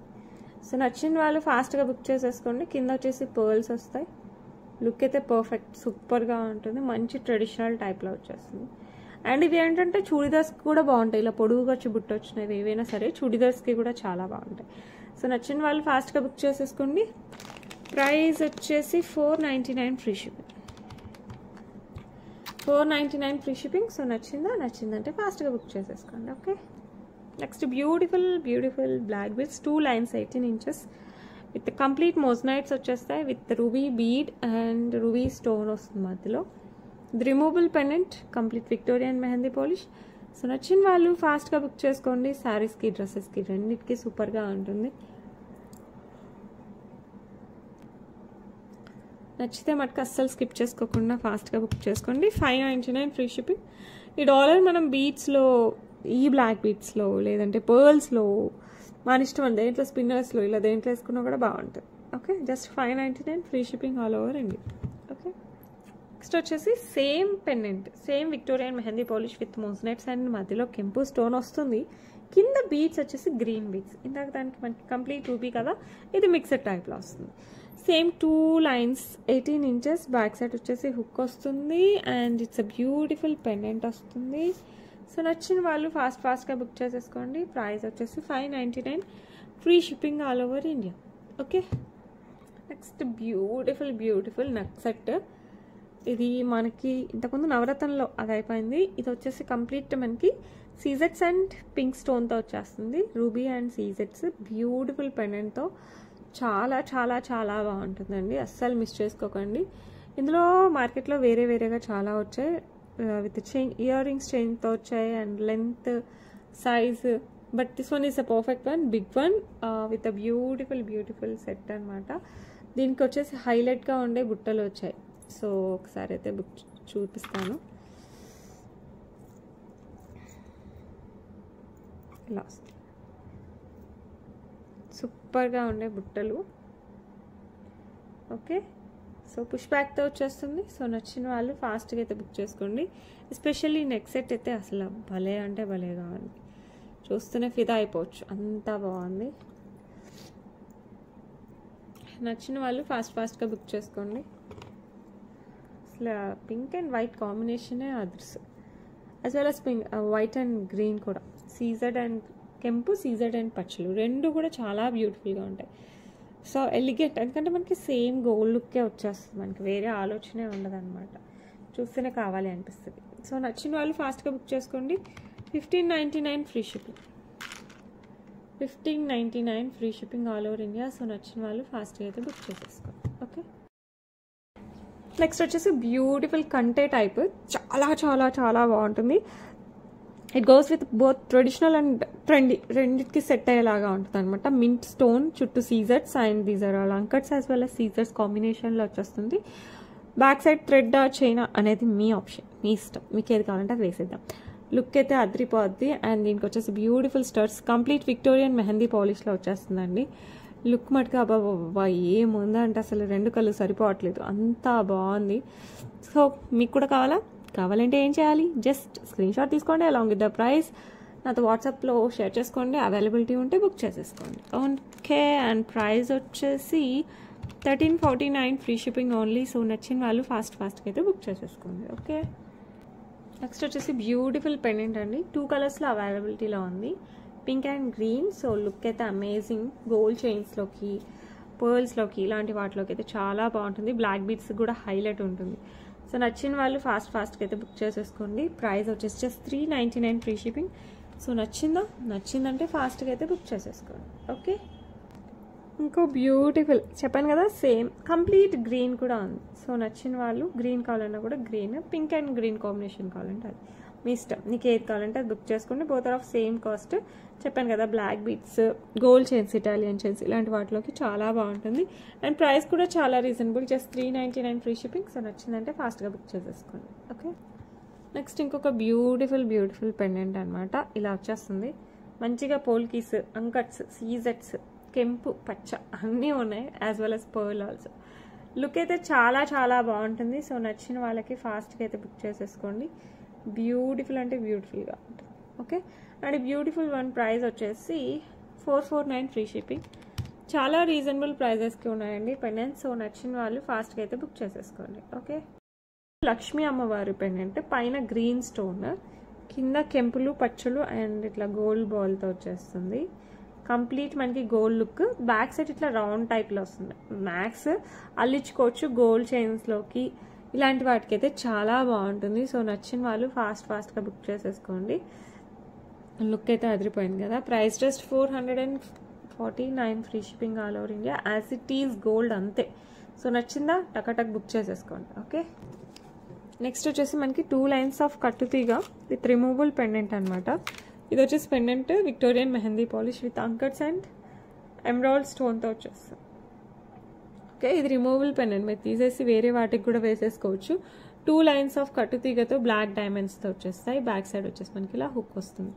సో నచ్చిన వాళ్ళు ఫాస్ట్గా బుక్ చేసేసుకోండి. కింద వచ్చేసి పర్ల్స్ వస్తాయి. లుక్ అయితే పర్ఫెక్ట్ సూపర్గా ఉంటుంది. మంచి ట్రెడిషనల్ టైప్లో వచ్చేస్తుంది. అండ్ ఇవి ఏంటంటే చూడిదార్స్కి కూడా బాగుంటాయి. ఇలా పొడుగుగా వచ్చి బుట్ట వచ్చినవి ఏవైనా సరే చూడిదార్స్కి కూడా చాలా బాగుంటాయి. సో నచ్చిన వాళ్ళు ఫాస్ట్గా బుక్ చేసేసుకోండి. ప్రైస్ వచ్చేసి 499 free shipping. 499 free shipping. So నచ్చిందంటే ఫాస్ట్గా బుక్ చేసేసుకోండి. Okay, next beautiful black beads 2 lines 18 inches with complete moissanites వచ్చేస్తాయి. With ruby bead and ruby stone వస్తుంది మధ్యలో. ఇది removable pendant, complete Victorian mehndi polish. So నచ్చిన వాళ్ళు ఫాస్ట్గా బుక్ చేసుకోండి. శారీస్కి డ్రెస్సెస్కి రెండింటికి సూపర్గా ఉంటుంది. నచ్చితే మటుకు అస్సలు స్కిప్ చేసుకోకుండా ఫాస్ట్గా బుక్ చేసుకోండి. 599 ఫ్రీ షిప్పింగ్. ఈ డాలర్ మనం బీట్స్లో, ఈ బ్లాక్ బీట్స్లో లేదంటే పర్ల్స్లో మన ఇష్టం అండి. దేంట్లో స్పిన్నర్స్లో ఇలా దేంట్లో వేసుకున్నా కూడా బాగుంటుంది. Okay, just 599 free shipping all over India. Okay, next వచ్చేసి same pendant, same Victorian mehndi polish with moissanites and మధ్యలో కెంపు స్టోన్ వస్తుంది. కింద బీట్స్ వచ్చేసి గ్రీన్ బీట్స్. ఇందాక దానికి మనకి కంప్లీట్ రూబీ కదా, ఇది మిక్సర్ టైప్లో వస్తుంది. Same 2 lines 18 inches. Back side వచ్చేసి హుక్ వస్తుంది and it's a beautiful pendant వస్తుంది. సో నచ్చిన వాళ్ళు ఫాస్ట్గా బుక్ చేసేసుకోండి. ప్రైస్ వచ్చేసి 599 free shipping all over India. Okay, next beautiful neck set. ఇది మనకి ఇంతకుముందు నవరత్నంలో అది అయిపోయింది. ఇది వచ్చేసి కంప్లీట్ మనకి సీజెట్స్ అండ్ పింక్ స్టోన్తో వచ్చేస్తుంది. రూబీ అండ్ సీజెట్స్ బ్యూటిఫుల్ పెండెంట్తో చాలా చాలా చాలా బాగుంటుందండి. అస్సలు మిస్ చేసుకోకండి. ఇందులో మార్కెట్లో వేరేగా చాలా వచ్చాయి. విత్ చైన్, ఇయర్ రింగ్స్ చైన్తో వచ్చాయి and length size. But this one is a perfect one, big one with a beautiful set అనమాట. దీనికి వచ్చేసి హైలైట్గా ఉండే బుట్టలు వచ్చాయి. సో ఒకసారి అయితే బుక్ చూపిస్తాను. లాస్ట్ సూపర్గా ఉండే బుట్టలు. ఓకే, సో పుష్ బ్యాక్తో వచ్చేస్తుంది. సో నచ్చిన వాళ్ళు ఫాస్ట్గా అయితే బుక్ చేసుకోండి. ఎస్పెషల్లీ నెక్ సెట్ అయితే అసలు భలే అంటే భలేగా ఉంది. చూస్తూనే ఫిదా అయిపోవచ్చు, అంతా బాగుంది. నచ్చిన వాళ్ళు ఫాస్ట్గా బుక్ చేసుకోండి. అసలు పింక్ అండ్ వైట్ కాంబినేషనే others, as well as pink white and green కూడా. సీజెడ్ అండ్ కెంపు, సీజెడ్ అండ్ పచ్చలు రెండు కూడా చాలా బ్యూటిఫుల్గా ఉంటాయి. సో ఎలిగెంట్, ఎందుకంటే మనకి సేమ్ గోల్డ్ లుక్కే వచ్చేస్తుంది. మనకి వేరే ఆలోచనే ఉండదు అనమాట. చూస్తేనే కావాలి అనిపిస్తుంది. సో నచ్చిన వాళ్ళు ఫాస్ట్గా బుక్ చేసుకోండి. 1599 free shipping. 1599 free shipping all over India. So నచ్చిన వాళ్ళు ఫాస్ట్గా అయితే బుక్ చేసేసుకోండి. ఓకే, నెక్స్ట్ వచ్చేసి బ్యూటిఫుల్ కంటే టైప్. చాలా చాలా చాలా బాగుంటుంది. It goes with both traditional and trendy, రెండింటికి సెట్ అయ్యేలాగా ఉంటుంది అనమాట. మింట్ స్టోన్ చుట్టూ సీజర్స్ and these are all uncuts as well as సీజర్స్ కాంబినేషన్లో వచ్చేస్తుంది. బ్యాక్ సైడ్ థ్రెడ్ చైనా అనేది మీ ఆప్షన్, మీ ఇష్టం, మీకు ఏది కావాలంటే అది వేసేద్దాం. లుక్ అయితే అదిరిపోద్ది. అండ్ దీనికి వచ్చేసి బ్యూటిఫుల్ స్టర్స్, కంప్లీట్ విక్టోరియన్ మెహందీ పాలిష్లో వచ్చేస్తుందండి. లుక్ మటుకు అబ్బా ఏముందంటే అసలు రెండు కళ్ళు సరిపోవట్లేదు, అంతా బాగుంది. సో మీకు కూడా కావాలంటే ఏం చేయాలి, జస్ట్ స్క్రీన్ షాట్ తీసుకోండి అలాంగ్ విత్ ద ప్రైస్, నాతో వాట్సాప్లో షేర్ చేసుకోండి. అవైలబిలిటీ ఉంటే బుక్ చేసేసుకోండి. ఓకే, అండ్ ప్రైస్ వచ్చేసి 1349 ఫ్రీ షిప్పింగ్ ఓన్లీ. సో నచ్చిన వాళ్ళు ఫాస్ట్గా అయితే బుక్ చేసేసుకోండి. ఓకే, నెక్స్ట్ వచ్చేసి బ్యూటిఫుల్ పెండెంట్ అండి. 2 కలర్స్లో అవైలబిలిటీలో ఉంది, pink and green. So look అయితే అమేజింగ్. గోల్డ్ చైన్స్లోకి, పర్ల్స్లోకి, ఇలాంటి వాటిలోకి అయితే చాలా బాగుంటుంది. బ్లాక్ బీడ్స్ కూడా హైలైట్ ఉంటుంది. సో నచ్చిన వాళ్ళు ఫాస్ట్గా అయితే బుక్ చేసేసుకోండి. ప్రైస్ వచ్చేసి జస్ట్ 399 ఫ్రీ షిప్పింగ్. సో నచ్చిందంటే ఫాస్ట్గా అయితే బుక్ చేసేసుకోండి. ఓకే, ఇంకో బ్యూటిఫుల్ చెప్పాను కదా, సేమ్ కంప్లీట్ గ్రీన్ కూడా ఉంది. సో నచ్చిన వాళ్ళు గ్రీన్ కావాలన్నా కూడా green, pink and green combination కావాలంటే అది మీ ఇష్టం, నీకు ఏది కావాలంటే అది బుక్ చేసుకోండి. Both are of same cost. చెప్పాను కదా, black beads, gold chains, Italian chains ఇలాంటి వాటిలోకి చాలా బాగుంటుంది. అండ్ ప్రైస్ కూడా చాలా reasonable, just 399 free shipping. So నచ్చిందంటే ఫాస్ట్గా బుక్ చేసేసుకోండి. ఓకే, నెక్స్ట్ ఇంకొక బ్యూటిఫుల్ పెండెంట్ అనమాట. ఇలా వచ్చేస్తుంది. మంచిగా పోల్కీస్, అంకట్స్, సీజెట్స్, కెంపు, పచ్చ అన్నీ ఉన్నాయి, as well as pearl also. Look అయితే చాలా చాలా బాగుంటుంది. సో నచ్చిన వాళ్ళకి ఫాస్ట్గా అయితే బుక్ చేసేసుకోండి. బ్యూటిఫుల్ అంటే బ్యూటిఫుల్గా ఉంటుంది. Okay, and beautiful one price వచ్చేసి 449 ఫ్రీ షిప్పింగ్. చాలా రీజనబుల్ ప్రైజెస్కి ఉన్నాయండి పెండెంట్స్. సో నచ్చిన వాళ్ళు ఫాస్ట్గా అయితే బుక్ చేసేసుకోండి. ఓకే, లక్ష్మీ అమ్మవారి పెండెంట్, పైన గ్రీన్ స్టోన్, కింద కెంపులు, పచ్చలు అండ్ ఇట్లా గోల్డ్ బాల్తో వచ్చేస్తుంది. కంప్లీట్ మనకి గోల్డ్ లుక్. బ్యాక్ సైడ్ ఇట్లా రౌండ్ టైప్లో వస్తుంది. మ్యాక్స్ అల్లించుకోవచ్చు గోల్డ్ చైన్స్లోకి, ఇలాంటి వాటికి అయితే చాలా బాగుంటుంది. సో నచ్చిన వాళ్ళు ఫాస్ట్గా బుక్ చేసేసుకోండి. లుక్ అయితే అదిరిపోయింది కదా. Price just 449 free shipping all over India. As it is gold అంతే. సో నచ్చిందా, టకటక్ బుక్ చేసేసుకోండి. ఓకే, నెక్స్ట్ వచ్చేసి మనకి 2 లైన్స్ ఆఫ్ కట్టుతీగా విత్ రిమూవబుల్ పెండెంట్ అనమాట. ఇది వచ్చేసి pendant Victorian mehndi polish with uncuts and emerald స్టోన్తో వచ్చేస్తుంది. ఓకే, ఇది రిమూవబుల్ పెండెంట్, మీరు తీసేసి వేరే వాటికి కూడా వేసేసుకోవచ్చు. 2 లైన్స్ ఆఫ్ కట్టుతీగతో బ్లాక్ డైమండ్స్తో వచ్చేస్తాయి. బ్యాక్ సైడ్ వచ్చేసి మనకి ఇలా హుక్ వస్తుంది.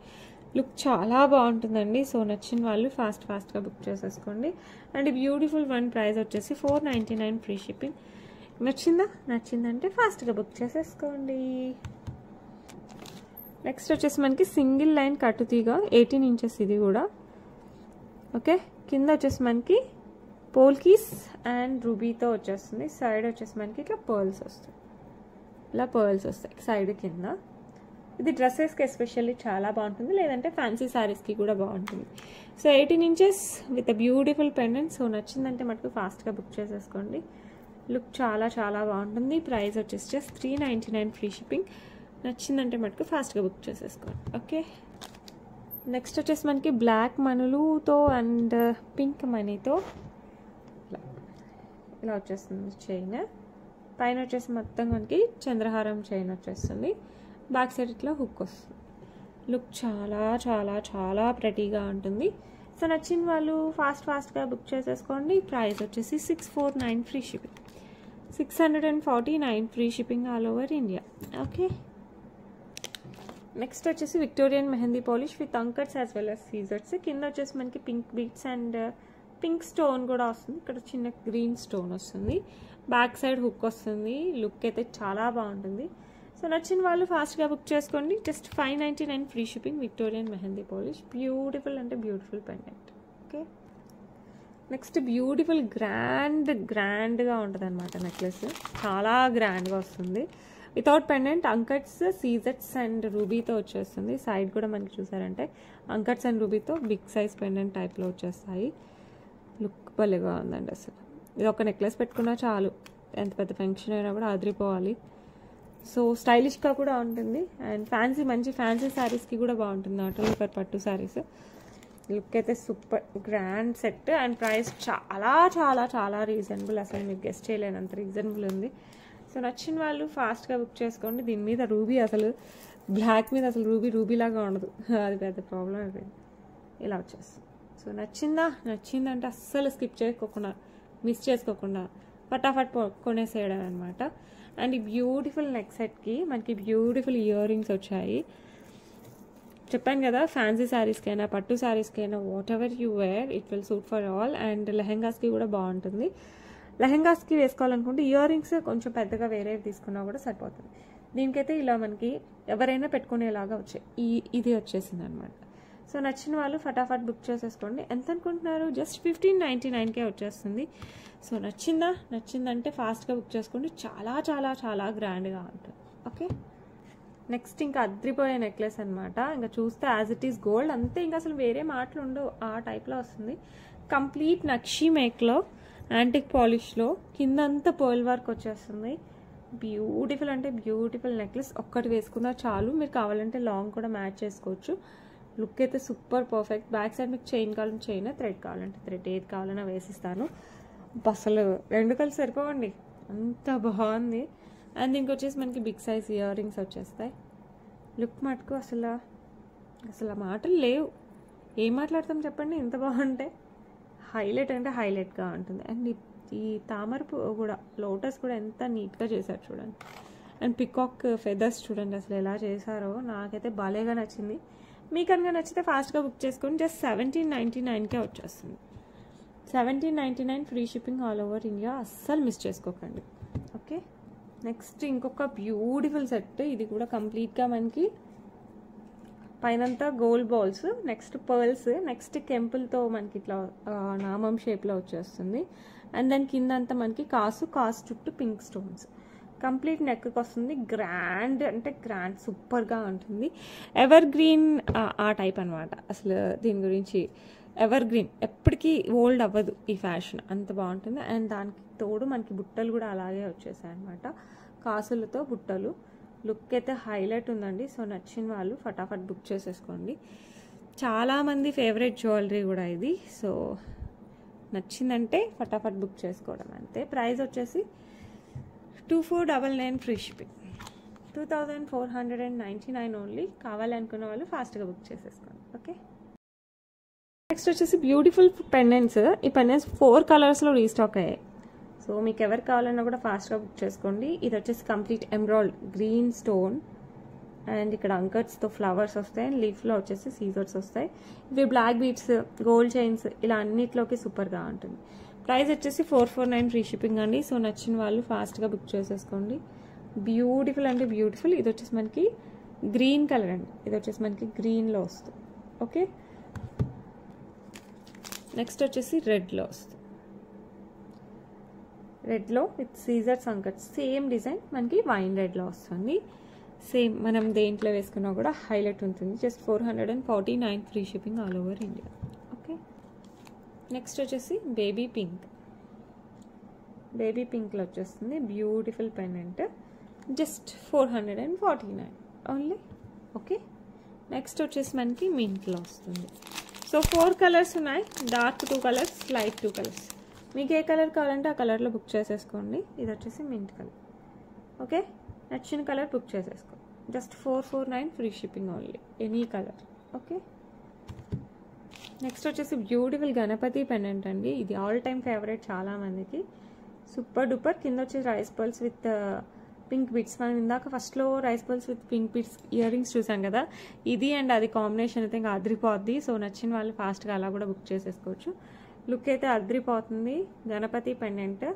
లుక్ చాలా బాగుంటుందండి. సో నచ్చిన వాళ్ళు ఫాస్ట్గా బుక్ చేసేసుకోండి. అండ్ బ్యూటిఫుల్ వన్ ప్రైస్ వచ్చేసి 499 ఫ్రీ షిప్పింగ్. నచ్చిందంటే ఫాస్ట్గా బుక్ చేసేసుకోండి. నెక్స్ట్ వచ్చేసి మనకి సింగిల్ లైన్ కట్టుతీగ 18 ఇంచెస్ ఇది కూడా. ఓకే, కింద వచ్చేసి మనకి పోల్కీస్ అండ్ రూబీతో వచ్చేస్తుంది. సైడ్ వచ్చేసి మనకి ఇట్లా పర్ల్స్ వస్తాయి సైడ్ కింద. ఇది డ్రెస్సెస్కి ఎస్పెషల్లీ చాలా బాగుంటుంది, లేదంటే ఫ్యాన్సీ శారీస్కి కూడా బాగుంటుంది. So 18 inches with a beautiful pendant. So నచ్చిందంటే మటుకు ఫాస్ట్గా బుక్ చేసేసుకోండి. లుక్ చాలా చాలా బాగుంటుంది. ప్రైస్ వచ్చేసి జస్ట్ 399 ఫ్రీ షిప్పింగ్. నచ్చిందంటే మటుకు ఫాస్ట్గా బుక్ చేసేసుకోండి. ఓకే, నెక్స్ట్ వచ్చేసి మనకి బ్లాక్ మనులుతో అండ్ పింక్ మనీతో ఇలా వచ్చేస్తుంది చైన్. పైన వచ్చేసి మొత్తం మనకి చంద్రహారం చైన్ వచ్చేస్తుంది. బ్యాక్ సైడ్ ఇట్లా హుక్ వస్తుంది. లుక్ చాలా చాలా చాలా ప్రెటీగా ఉంటుంది. సో నచ్చిన వాళ్ళు ఫాస్ట్గా బుక్ చేసేసుకోండి. ప్రైస్ వచ్చేసి 649 free shipping. 649 free shipping all over India. Okay, next వచ్చేసి Victorian mehndi polish with uncuts as well as సీజర్స్. కింద వచ్చేసి మనకి pink beads and pink stone కూడా వస్తుంది. ఇక్కడ చిన్న గ్రీన్ స్టోన్ వస్తుంది. బ్యాక్ సైడ్ హుక్ వస్తుంది. లుక్ అయితే చాలా బాగుంటుంది. సో నచ్చిన వాళ్ళు ఫాస్ట్గా బుక్ చేసుకోండి. Just 599 free shipping Victorian mehndi polish. Beautiful అంటే beautiful pendant. Okay, next beautiful గ్రాండ్గా ఉంటుంది అనమాట నెక్లెస్. చాలా గ్రాండ్గా వస్తుంది. వితౌట్ పెండెంట్, అంకట్స్, సీజెట్స్ అండ్ రూబీతో వచ్చేస్తుంది. సైడ్ కూడా మనకి చూసారంటే అంకట్స్ అండ్ రూబీతో బిగ్ సైజ్ పెండెంట్ టైప్లో వచ్చేస్తాయి. లుక్ భలేగా ఉందండి అసలు. ఇది ఒక నెక్లెస్ పెట్టుకున్నా చాలు, ఎంత పెద్ద ఫంక్షన్ అయినా కూడా అదిరిపోవాలి. సో స్టైలిష్గా కూడా ఉంటుంది అండ్ మంచి ఫ్యాన్సీ శారీస్కి కూడా బాగుంటుంది. నాట్ ఓన్లీ ఫర్ పట్టు శారీస్. లుక్ అయితే super grand set and price చాలా చాలా చాలా రీజనబుల్. అసలు మీకు గెస్ట్ చేయలేనంత రీజనబుల్ ఉంది. సో నచ్చిన వాళ్ళు ఫాస్ట్గా బుక్ చేసుకోండి. దీని మీద రూబీ అసలు బ్లాక్ మీద అసలు రూబీలాగా ఉండదు, అది పెద్ద ప్రాబ్లం అయిపోయింది. ఇలా వచ్చేస్తుంది. సో నచ్చిందంటే అస్సలు స్కిప్ చేసుకోకుండా, మిస్ చేసుకోకుండా ఫటాఫట్ కొనేసేయడం అనమాట. అండ్ ఈ బ్యూటిఫుల్ నెక్ సెట్కి మనకి బ్యూటిఫుల్ ఇయర్ రింగ్స్ వచ్చాయి. చెప్పాను కదా, ఫ్యాన్సీ శారీస్కైనా పట్టు శారీస్కైనా whatever you wear it will suit for all. And లెహెంగాస్కి కూడా బాగుంటుంది. లెహెంగాస్కి వేసుకోవాలనుకుంటే ఇయర్ రింగ్స్ కొంచెం పెద్దగా వేరే తీసుకున్నా కూడా సరిపోతుంది. దీనికైతే ఇలా మనకి ఎవరైనా పెట్టుకునేలాగా వచ్చాయి. ఇది వచ్చేసింది అనమాట. సో నచ్చిన వాళ్ళు ఫటాఫట్ బుక్ చేసేసుకోండి. ఎంత అనుకుంటున్నారు? జస్ట్ 1599కే వచ్చేస్తుంది. సో నచ్చిందంటే ఫాస్ట్గా బుక్ చేసుకోండి. చాలా చాలా చాలా గ్రాండ్గా ఉంటుంది. ఓకే, నెక్స్ట్ ఇంకా అద్రిపోయే నెక్లెస్ అనమాట. ఇంకా చూస్తే యాజ్ ఇట్ ఈస్ గోల్డ్ అంతే, ఇంకా అసలు వేరే మాటలు ఉండవు, ఆ టైప్లో వస్తుంది. కంప్లీట్ నక్షీ మేక్లో యాంటిక్ పాలిష్లో కిందంతా పర్ల్ వర్క్ వచ్చేస్తుంది. బ్యూటిఫుల్ అంటే బ్యూటిఫుల్ నెక్లెస్. ఒక్కటి వేసుకున్నా చాలు, మీరు కావాలంటే లాంగ్ కూడా మ్యాచ్ చేసుకోవచ్చు. లుక్ అయితే సూపర్ పర్ఫెక్ట్. బ్యాక్ సైడ్ మీకు చైన్ కావాలంటే చైన్, థ్రెడ్ కావాలంటే థ్రెడ్, ఏది కావాలన్నా వేసిస్తాను. అసలు రెండు కలిసి సరిపోవండి, అంత బాగుంది. అండ్ ఇంకొచ్చేసి మనకి బిగ్ సైజ్ ఇయర్ రింగ్స్ వచ్చేస్తాయి. లుక్ మటుకు అసలు మాటలు లేవు. ఏం మాట్లాడతాం చెప్పండి, ఎంత బాగుంటే. హైలైట్ అంటే హైలైట్గా ఉంటుంది. అండ్ ఈ తామర పువ్వు కూడా, లోటస్ కూడా ఎంత నీట్గా చేశారు చూడండి. అండ్ పికాక్ ఫెదర్స్ చూడండి అసలు ఎలా చేశారో, నాకైతే భలేగా నచ్చింది. మీకు కనుక నచ్చితే ఫాస్ట్గా బుక్ చేసుకోండి. జస్ట్ 1799కే వచ్చేస్తుంది. 1799 free shipping all over India. అస్సలు మిస్ చేసుకోకండి. ఓకే, నెక్స్ట్ ఇంకొక బ్యూటిఫుల్ సెట్. ఇది కూడా కంప్లీట్గా మనకి పైనంతా gold balls, next pearls, next కెంపుల్తో మనకి ఇట్లా నామం షేప్లో వచ్చేస్తుంది. అండ్ దాని కింద అంతా మనకి కాసు చుట్టూ పింక్ స్టోన్స్. కంప్లీట్ నెక్కి వస్తుంది. గ్రాండ్ అంటే గ్రాండ్, సూపర్గా ఉంటుంది. ఎవర్ గ్రీన్ ఆ టైప్ అనమాట. అసలు దీని గురించి ఎవర్ గ్రీన్, ఎప్పటికీ ఓల్డ్ అవ్వదు ఈ ఫ్యాషన్, అంత బాగుంటుంది. అండ్ దానికి తోడు మనకి బుట్టలు కూడా అలాగే వచ్చేసాయి అనమాట, కాసులతో బుట్టలు. లుక్ అయితే హైలైట్ ఉందండి. సో నచ్చిన వాళ్ళు ఫటాఫట్ బుక్ చేసేసుకోండి. చాలామంది ఫేవరెట్ జ్యువెలరీ కూడా ఇది. సో నచ్చిందంటే ఫటాఫట్ బుక్ చేసుకోవడం అంతే. ప్రైస్ వచ్చేసి 2499 ఫ్రీ షిప్పింగ్, 2499 ఓన్లీ. కావాలనుకున్న వాళ్ళు ఫాస్ట్గా బుక్ చేసేసుకోండి. ఓకే, నెక్స్ట్ వచ్చేసి బ్యూటిఫుల్ పెండెంట్స్. ఈ పెండెంట్స్ 4 కలర్స్లో రీస్టాక్ అయ్యాయి. సో మీకు ఎవరు కావాలన్నా కూడా ఫాస్ట్గా బుక్ చేసుకోండి. ఇది వచ్చేసి complete emerald green stone, and ఇక్కడ అంకర్స్తో ఫ్లవర్స్ వస్తాయి. అండ్ లీఫ్లో వచ్చేసి సీజర్స్ వస్తాయి. ఇవి బ్లాక్ బీడ్స్, గోల్డ్ చైన్స్, ఇలా అన్నిట్లోకి సూపర్గా ఉంటుంది. ప్రైస్ వచ్చేసి 449 ఫ్రీ షిప్పింగ్ అండి. సో నచ్చిన వాళ్ళు ఫాస్ట్గా బుక్ చేసేసుకోండి. బ్యూటిఫుల్ అంటే బ్యూటిఫుల్. ఇది వచ్చేసి మనకి గ్రీన్ కలర్ అండి. ఇది వచ్చేసి మనకి గ్రీన్లో వస్తుంది. ఓకే, నెక్స్ట్ వచ్చేసి రెడ్లో వస్తుంది. రెడ్లో విత్ సీజర్స్ అంకట్స్, సేమ్ డిజైన్ మనకి వైన్ రెడ్లో వస్తుంది. సేమ్ మనం దేంట్లో వేసుకున్నా కూడా హైలైట్ ఉంటుంది. Just 449 free shipping all over India. Okay, next వచ్చేసి బేబీ పింక్. బేబీ పింక్లో వచ్చేస్తుంది beautiful pendant. Just 449 only. Okay, next వచ్చేసి మనకి మింట్లో వస్తుంది. సో 4 కలర్స్ ఉన్నాయి. Dark 2 colours, light 2 colours. మీకు ఏ కలర్ కావాలంటే ఆ కలర్లో బుక్ చేసేసుకోండి. ఇది వచ్చేసి మింట్ కలర్. ఓకే, నచ్చిన కలర్ బుక్ చేసేసుకోండి. Just 449 free shipping only, any colour. Okay, next వచ్చేసి బ్యూటిఫుల్ గణపతి పెండెంట్ అండి. ఇది ఆల్ టైమ్ ఫేవరెట్ చాలామందికి. Super duper. కింద వచ్చేసి rice pearls with pink bits. మనం ఇందాక ఫస్ట్లో rice pearls with pink bits ear rings చూసాం కదా, ఇది అండ్ అది కాంబినేషన్ అయితే ఇంకా అదిరిపోద్ది. సో నచ్చిన వాళ్ళు ఫాస్ట్గా అలా కూడా బుక్ చేసేసుకోవచ్చు. లుక్ అయితే అదిరిపోతుంది. గణపతి పెండెంట్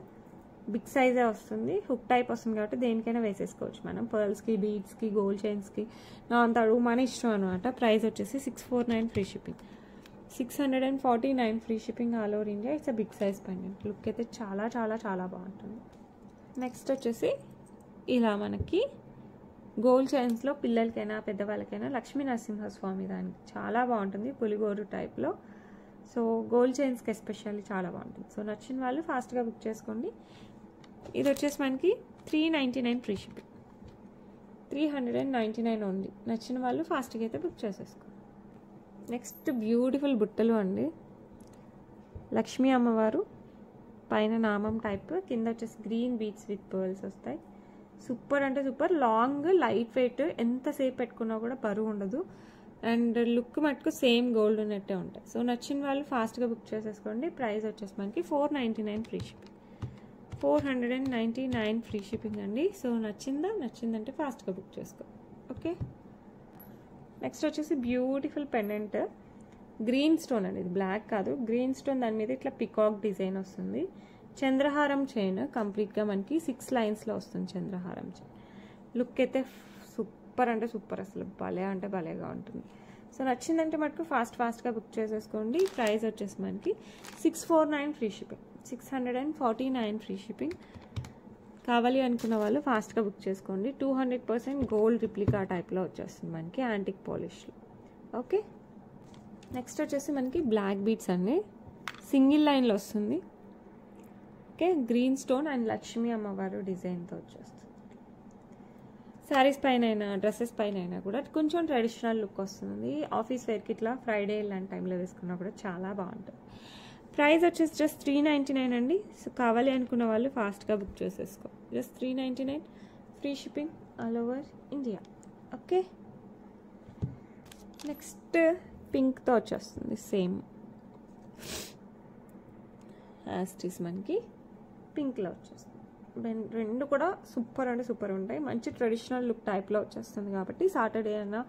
బిగ్ సైజే వస్తుంది, హుక్ టైప్ వస్తుంది కాబట్టి దేనికైనా వేసేసుకోవచ్చు మనం. పర్ల్స్కి, బీడ్స్కి, గోల్డ్ చైన్స్కి, నా అంత అడుగు మన ఇష్టం అనమాట. ప్రైస్ వచ్చేసి 649 free shipping, 649 free shipping all over India. It's a big size pendant. Look అయితే చాలా చాలా చాలా బాగుంటుంది. నెక్స్ట్ వచ్చేసి ఇలా మనకి గోల్డ్ చైన్స్లో పిల్లలకైనా పెద్దవాళ్ళకైనా లక్ష్మీ నరసింహస్వామి దానికి చాలా బాగుంటుంది, పులిగోరు టైప్లో. సో గోల్డ్ చైన్స్కి ఎస్పెషల్లీ చాలా బాగుంటుంది. సో నచ్చిన వాళ్ళు ఫాస్ట్గా బుక్ చేసుకోండి. ఇది వచ్చేసి మనకి 399 ఫ్రీ షిప్పింగ్, 399 ఓన్లీ. నచ్చిన వాళ్ళు ఫాస్ట్గా అయితే బుక్ చేసేసుకోండి. నెక్స్ట్ బ్యూటిఫుల్ బుట్టలు అండి. లక్ష్మీ అమ్మవారు పైన నామం టైప్, కింద వచ్చేసి గ్రీన్ బీడ్స్ విత్ పర్ల్స్ వస్తాయి. సూపర్ అంటే సూపర్. లాంగ్, లైట్ వెయిట్, ఎంతసేపు పెట్టుకున్నా కూడా బరువు ఉండదు. అండ్ లుక్ మటుకు సేమ్ గోల్డ్ ఉన్నట్టే ఉంటాయి. సో నచ్చిన వాళ్ళు ఫాస్ట్గా బుక్ చేసేసుకోండి. ప్రైస్ వచ్చేసి మనకి 499 ఫ్రీ షిప్పింగ్, 499 ఫ్రీ షిప్పింగ్ అండి. సో నచ్చిందంటే ఫాస్ట్గా బుక్ చేసుకో. ఓకే, నెక్స్ట్ వచ్చేసి బ్యూటిఫుల్ పెండెంట్. గ్రీన్ స్టోన్ అండి, ఇది బ్లాక్ కాదు, గ్రీన్ స్టోన్. దాని మీద ఇట్లా పికాక్ డిజైన్ వస్తుంది. చంద్రహారం చైన్ కంప్లీట్గా మనకి 6 లైన్స్లో వస్తుంది చంద్రహారం చైన్. లుక్ అయితే సూపర్ అంటే సూపర్, అసలు భలే అంటే భలేగా ఉంటుంది. సో నచ్చిందంటే మటుకు ఫాస్ట్గా బుక్ చేసేసుకోండి. ప్రైస్ వచ్చేసి మనకి 649 ఫ్రీ షిప్పింగ్, 649 ఫ్రీ షిప్పింగ్. కావాలి అనుకున్న వాళ్ళు ఫాస్ట్గా బుక్ చేసుకోండి. 200% గోల్డ్ రిప్లికా టైప్లో వచ్చేస్తుంది మనకి, యాంటిక్ పాలిష్లో. ఓకే, నెక్స్ట్ వచ్చేసి మనకి బ్లాక్ బీడ్స్ అండి, సింగిల్ లైన్లో వస్తుంది. Okay, green stone and Lakshmi అమ్మవారు డిజైన్తో వచ్చేస్తుంది. శారీస్ పైన అయినా, డ్రెస్సెస్ పైన అయినా కూడా కొంచెం ట్రెడిషనల్ లుక్ వస్తుంది. ఆఫీస్ వేర్కి ఇట్లా ఫ్రైడే ఇలాంటి టైంలో వేసుకున్నా కూడా చాలా బాగుంటుంది. ప్రైస్ వచ్చేసి జస్ట్ 399 అండి. సో కావాలి అనుకున్న వాళ్ళు ఫాస్ట్గా బుక్ చేసేసుకో. Just 399 free shipping all over India. Okay, next పింక్తో వచ్చేస్తుంది సేమ్ యాస్టీస్ మనకి పింక్లో వచ్చేస్తుంది. రెండు కూడా సూపర్ అంటే సూపర్ ఉంటాయి. మంచి ట్రెడిషనల్ లుక్ టైప్లో వచ్చేస్తుంది కాబట్టి సాటర్డే అయినా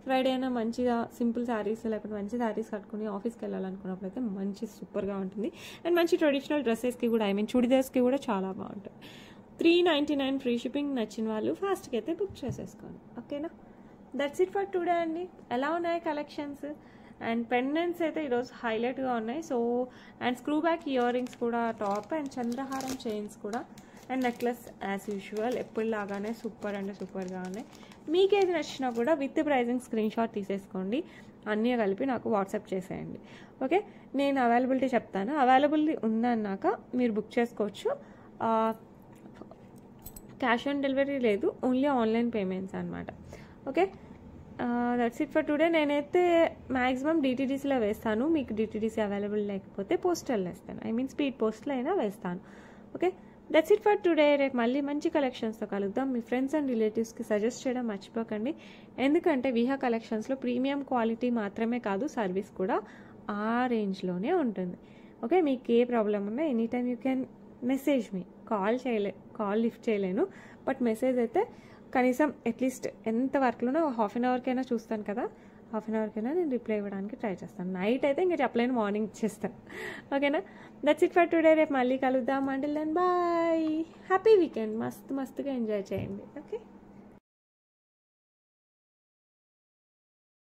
ఫ్రైడే అయినా మంచిగా సింపుల్ శారీస్ లేకపోతే మంచి శారీస్ కట్టుకుని ఆఫీస్కి వెళ్ళాలనుకున్నప్పుడు అయితే మంచి సూపర్గా ఉంటుంది. అండ్ మంచి ట్రెడిషనల్ డ్రెస్సెస్కి కూడా చుడిదార్స్కి కూడా చాలా బాగుంటుంది. 399 ఫ్రీ షిప్పింగ్. నచ్చిన వాళ్ళు ఫాస్ట్గా అయితే బుక్ చేసేసుకోండి. ఓకేనా, దట్స్ ఇట్ ఫర్ టుడే అండి. ఎలా ఉన్నాయి కలెక్షన్స్? అండ్ పెండెంట్స్ అయితే ఈరోజు హైలైట్గా ఉన్నాయి. So and screw back earrings కూడా టాప్ అండ్ చంద్రహారం చైన్స్ కూడా అండ్ నెక్లెస్ యాజ్ యూజువల్ ఎప్పుడులాగానే సూపర్ అంటే సూపర్గా ఉన్నాయి. మీకు ఏది నచ్చినా కూడా విత్ ప్రైజింగ్ స్క్రీన్ షాట్ తీసేసుకోండి. అన్నీ కలిపి నాకు వాట్సాప్ చేసేయండి. ఓకే, నేను అవైలబిలిటీ చెప్తాను. అవైలబిలిటీ ఉందన్నాక మీరు బుక్ చేసుకోవచ్చు. క్యాష్ ఆన్ డెలివరీ లేదు, ఓన్లీ ఆన్లైన్ పేమెంట్స్ అనమాట. Okay, that's it for today. నేనైతే మ్యాక్సిమం డిటీడీసీలో వేస్తాను. మీకు డిటీడీసీ అవైలబుల్ లేకపోతే పోస్టల్ వేస్తాను, ఐ మీన్ స్పీడ్ పోస్ట్లో అయినా వేస్తాను. Okay, that's it for today. రేపు మళ్ళీ మంచి కలెక్షన్స్తో కలుద్దాం. మీ ఫ్రెండ్స్ అండ్ రిలేటివ్స్కి సజెస్ట్ చేయడం మర్చిపోకండి. ఎందుకంటే విహా కలెక్షన్స్లో ప్రీమియం క్వాలిటీ మాత్రమే కాదు, సర్వీస్ కూడా ఆ రేంజ్లోనే ఉంటుంది. ఓకే, మీకు ఏ ప్రాబ్లం ఉన్నా any time you can message me. Call lift చేయలేను, బట్ మెసేజ్ అయితే కనీసం అట్లీస్ట్ ఎంత వర్క్లోనో హాఫ్ అన్ అవర్కైనా చూస్తాను కదా, హాఫ్ అన్ అవర్కైనా నేను రిప్లై ఇవ్వడానికి ట్రై చేస్తాను. నైట్ అయితే ఇంకా చెప్పలేను, మార్నింగ్ ఇచ్చేస్తాను. ఓకేనా, దట్స్ ఇట్ ఫర్ టుడే. రేపు మళ్ళీ కలుద్దాం. Until then bye. Happy weekend. మస్తుగా ఎంజాయ్ చేయండి. ఓకే.